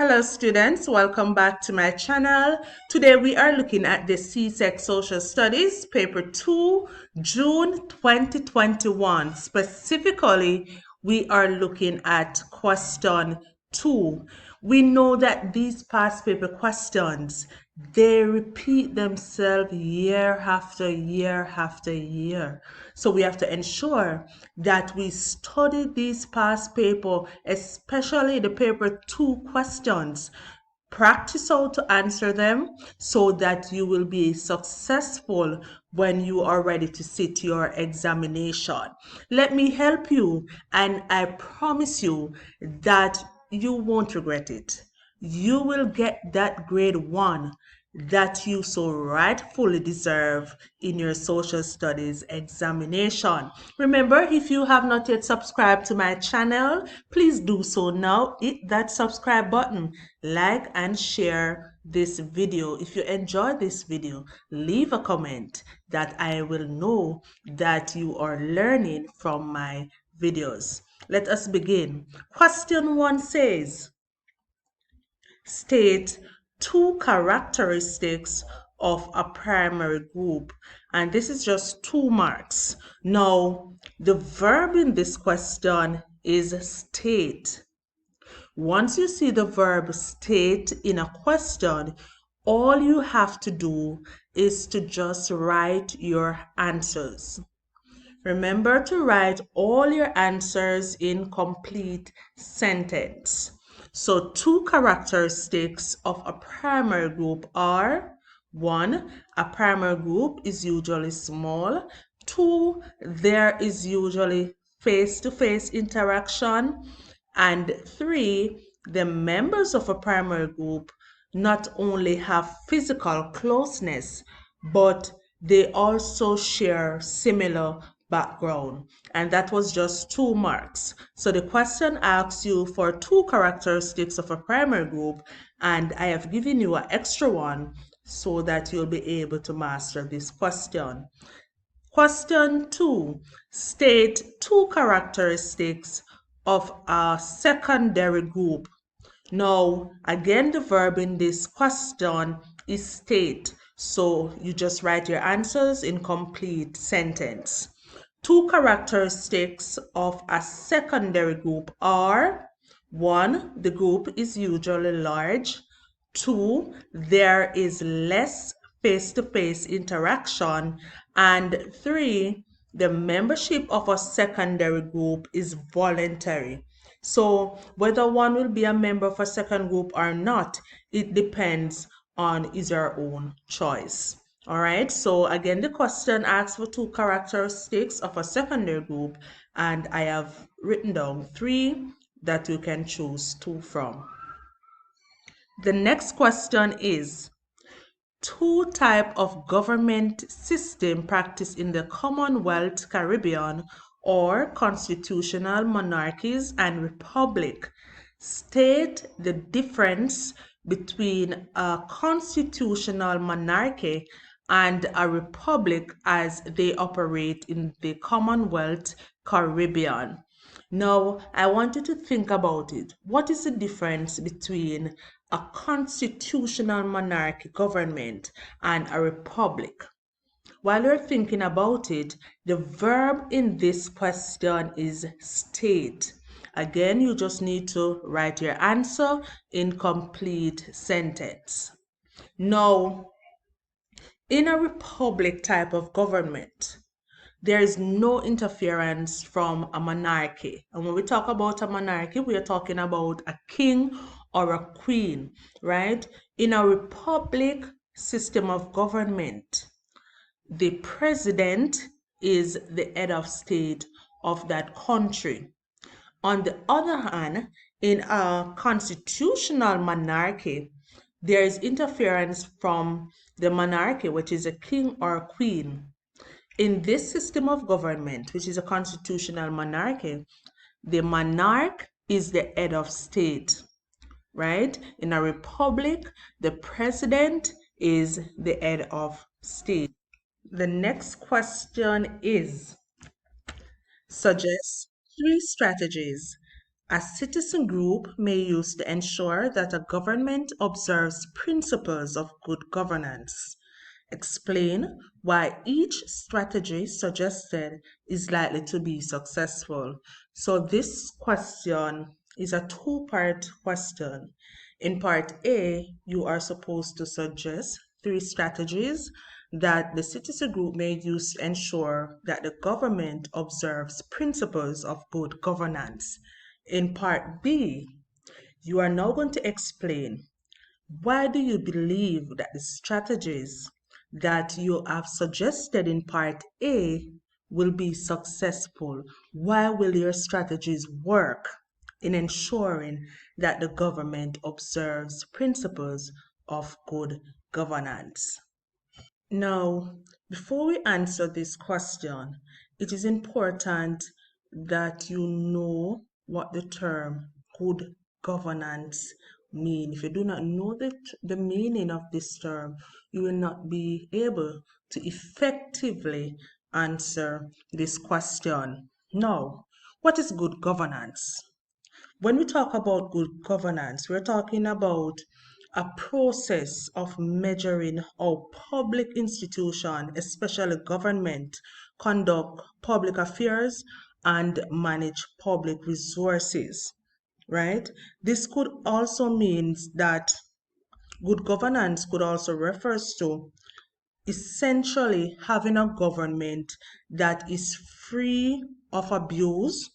Hello students, welcome back to my channel. Today we are looking at the CSEC Social Studies paper 2, June 2021. Specifically, we are looking at question 2. We know that these past paper questions, they repeat themselves year after year after year. So we have to ensure that we study these past paper, especially the paper 2 questions. Practice how to answer them so that you will be successful when you are ready to sit your examination. Let me help you, and I promise you that you won't regret it. You will get that grade 1 that you so rightfully deserve in your social studies examination. Remember, if you have not yet subscribed to my channel, please do so now. Hit that subscribe button, like and share this video. If you enjoy this video, leave a comment that I will know that you are learning from my videos. Let us begin. Question 1 says, state 2 characteristics of a primary group, and this is just 2 marks. Now, the verb in this question is state. Once you see the verb state in a question, all you have to do is to just write your answers. Remember to write all your answers in complete sentence. So 2 characteristics of a primary group are: 1, a primary group is usually small. 2, there is usually face-to-face interaction. And 3, the members of a primary group not only have physical closeness, but they also share similar background. And that was just 2 marks. So the question asks you for 2 characteristics of a primary group, and I have given you an extra one so that you'll be able to master this question. Question 2, state 2 characteristics of a secondary group. Now, again, the verb in this question is state. So you just write your answers in complete sentence. 2 characteristics of a secondary group are: 1, the group is usually large. 2, there is less face-to-face interaction. And 3, the membership of a secondary group is voluntary. So whether one will be a member of a second group or not, it depends on his or her own choice. All right, so again, the question asks for 2 characteristics of a secondary group, and I have written down 3 that you can choose 2 from. The next question is, 2 type of government system practiced in the Commonwealth, Caribbean, or constitutional monarchies and republic. State the difference between a constitutional monarchy and a republic as they operate in the Commonwealth, Caribbean. Now, I want you to think about it. What is the difference between a constitutional monarchy government and a republic? While you're thinking about it, the verb in this question is state. Again, you just need to write your answer in complete sentence. Now, in a republic type of government, there is no interference from a monarchy. And when we talk about a monarchy, we are talking about a king or a queen, right? In a republic system of government, the president is the head of state of that country. On the other hand, in a constitutional monarchy, there is interference from the monarchy, which is a king or a queen. In this system of government, which is a constitutional monarchy, the monarch is the head of state, right? In a republic, the president is the head of state. The next question is, suggest 3 strategies a citizen group may use to ensure that a government observes principles of good governance. Explain why each strategy suggested is likely to be successful. So this question is a two-part question. In part A, you are supposed to suggest 3 strategies that the citizen group may use to ensure that the government observes principles of good governance. In part B, you are now going to explain why do you believe that the strategies that you have suggested in part A will be successful? Why will your strategies work in ensuring that the government observes principles of good governance? Now, before we answer this question, it is important that you know what the term good governance means. If you do not know the meaning of this term, you will not be able to effectively answer this question. Now, what is good governance? When we talk about good governance, we're talking about a process of measuring how public institutions, especially government, conduct public affairs and manage public resources, right? This could also mean that good governance could also refer to essentially having a government that is free of abuse,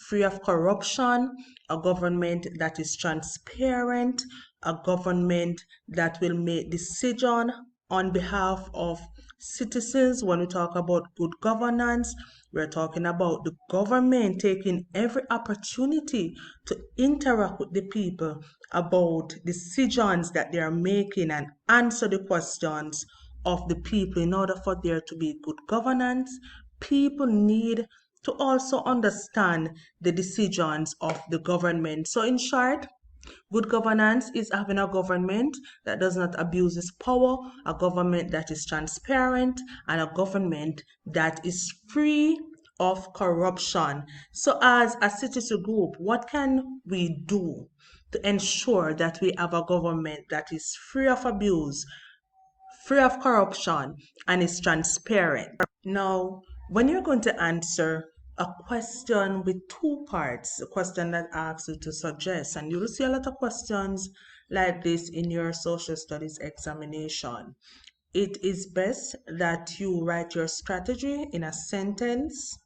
free of corruption, a government that is transparent, a government that will make decisions on behalf of citizens. When we talk about good governance, we're talking about the government taking every opportunity to interact with the people about decisions that they are making and answer the questions of the people. In order for there to be good governance, people need to also understand the decisions of the government. So in short, good governance is having a government that does not abuse its power, a government that is transparent, and a government that is free of corruption. So as a citizen group, what can we do to ensure that we have a government that is free of abuse, free of corruption, and is transparent? Now, when you're going to answer a question with 2 parts, a question that asks you to suggest, and you will see a lot of questions like this in your social studies examination, it is best that you write your strategy in a sentence.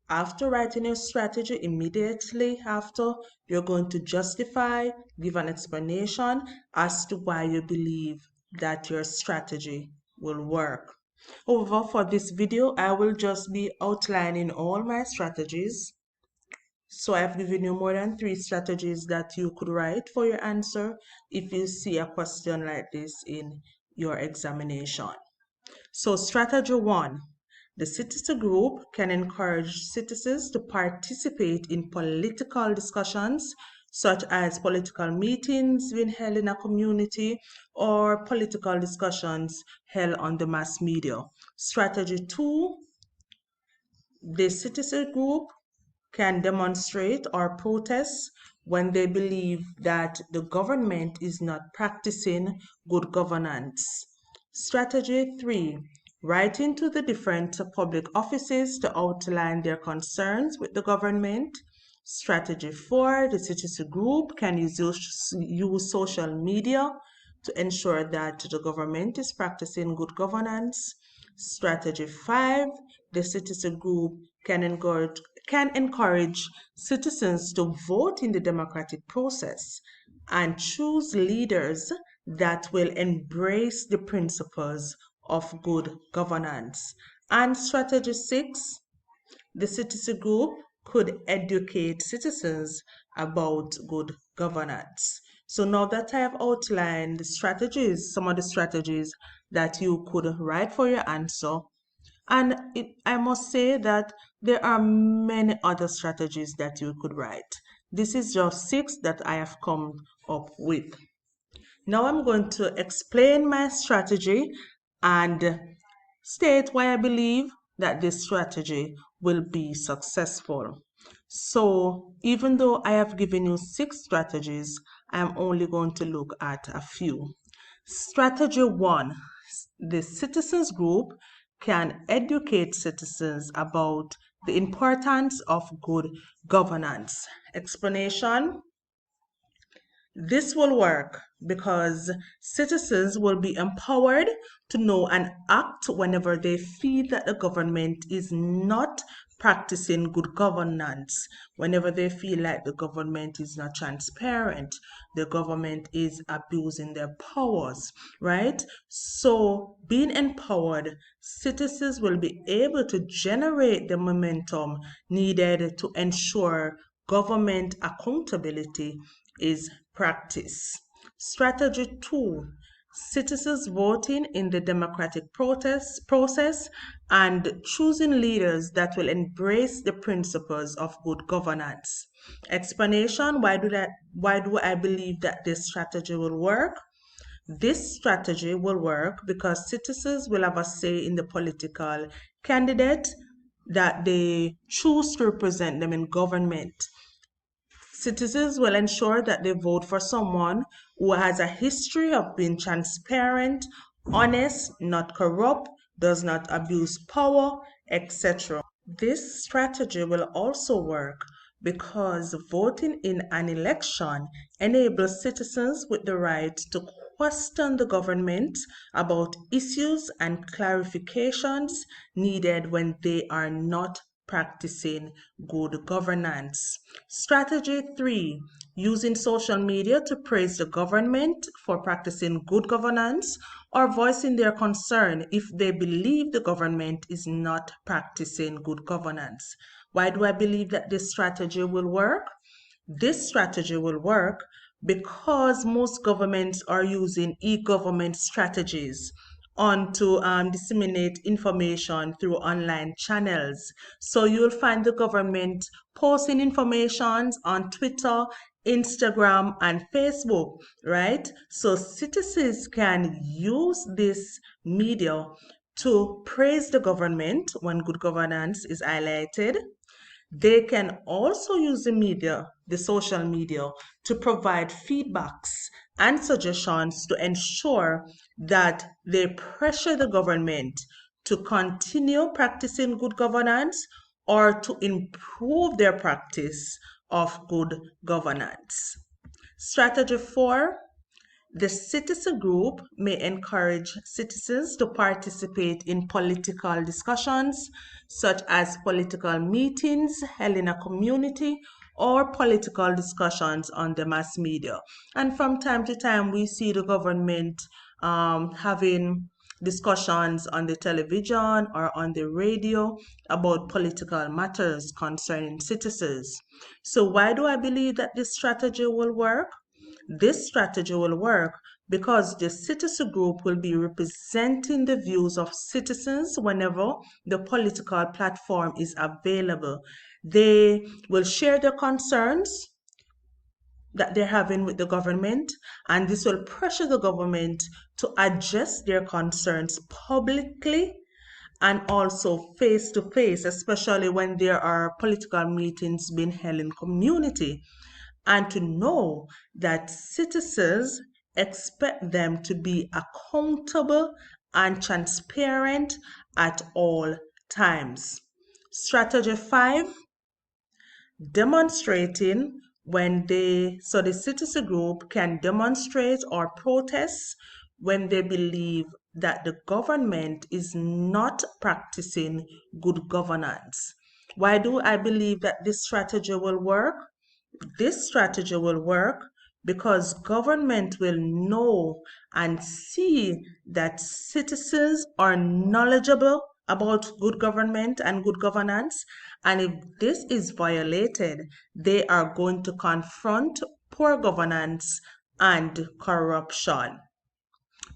After writing your strategy, immediately after, you're going to justify, give an explanation as to why you believe that your strategy will work. However, for this video, I will just be outlining all my strategies. So I've given you more than 3 strategies that you could write for your answer if you see a question like this in your examination. So strategy 1, the citizen group can encourage citizens to participate in political discussions, such as political meetings being held in a community or political discussions held on the mass media. Strategy 2, the citizen group can demonstrate or protest when they believe that the government is not practicing good governance. Strategy 3, writing to the different public offices to outline their concerns with the government. Strategy 4, the citizen group can use social media to ensure that the government is practicing good governance. Strategy 5, the citizen group can encourage citizens to vote in the democratic process and choose leaders that will embrace the principles of good governance. And strategy 6, the citizen group could educate citizens about good governance. So now that I have outlined the strategies, some of the strategies that you could write for your answer, and I must say that there are many other strategies that you could write. This is just 6 that I have come up with. Now I'm going to explain my strategy and state why I believe that this strategy will be successful. So even though I have given you 6 strategies, I'm only going to look at a few. Strategy 1, the citizens group can educate citizens about the importance of good governance. Explanation: this will work because citizens will be empowered to know and act whenever they feel that the government is not practicing good governance, whenever they feel like the government is not transparent, the government is abusing their powers, right? So, being empowered, citizens will be able to generate the momentum needed to ensure government accountability is practiced. Strategy 2, citizens voting in the democratic process and choosing leaders that will embrace the principles of good governance. Explanation: why do I believe that this strategy will work? This strategy will work because citizens will have a say in the political candidate that they choose to represent them in government. Citizens will ensure that they vote for someone who has a history of being transparent, honest, not corrupt, does not abuse power, etc. This strategy will also work because voting in an election enables citizens with the right to question the government about issues and clarifications needed when they are not practicing good governance. Strategy 3, using social media to praise the government for practicing good governance or voicing their concern if they believe the government is not practicing good governance. Why do I believe that this strategy will work? This strategy will work because most governments are using e-government strategies on to disseminate information through online channels. So you'll find the government posting information on Twitter, Instagram, and Facebook, right? So citizens can use this media to praise the government when good governance is highlighted. They can also use the social media, to provide feedbacks and suggestions to ensure that they pressure the government to continue practicing good governance or to improve their practice of good governance. Strategy 4, the citizen group may encourage citizens to participate in political discussions, such as political meetings held in a community or political discussions on the mass media. And from time to time, we see the government having discussions on the television or on the radio about political matters concerning citizens. So, why do I believe that this strategy will work? This strategy will work because the citizen group will be representing the views of citizens whenever the political platform is available. They will share their concerns that they're having with the government, and this will pressure the government to address their concerns publicly and also face to face, especially when there are political meetings being held in community, and to know that citizens expect them to be accountable and transparent at all times. Strategy 5, demonstrating the citizen group can demonstrate or protest when they believe that the government is not practicing good governance. Why do I believe that this strategy will work? This strategy will work because government will know and see that citizens are knowledgeable about good government and good governance. And if this is violated, they are going to confront poor governance and corruption,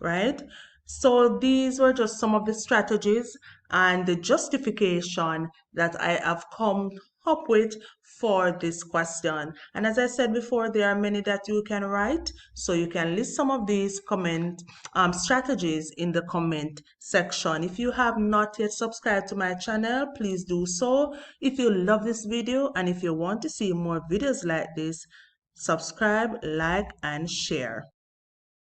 right? So these were just some of the strategies and the justification that I have come up with for this question. And as I said before, there are many that you can write, so you can list some of these comment strategies in the comment section. If you have not yet subscribed to my channel, please do so. If you love this video and if you want to see more videos like this, subscribe, like, and share.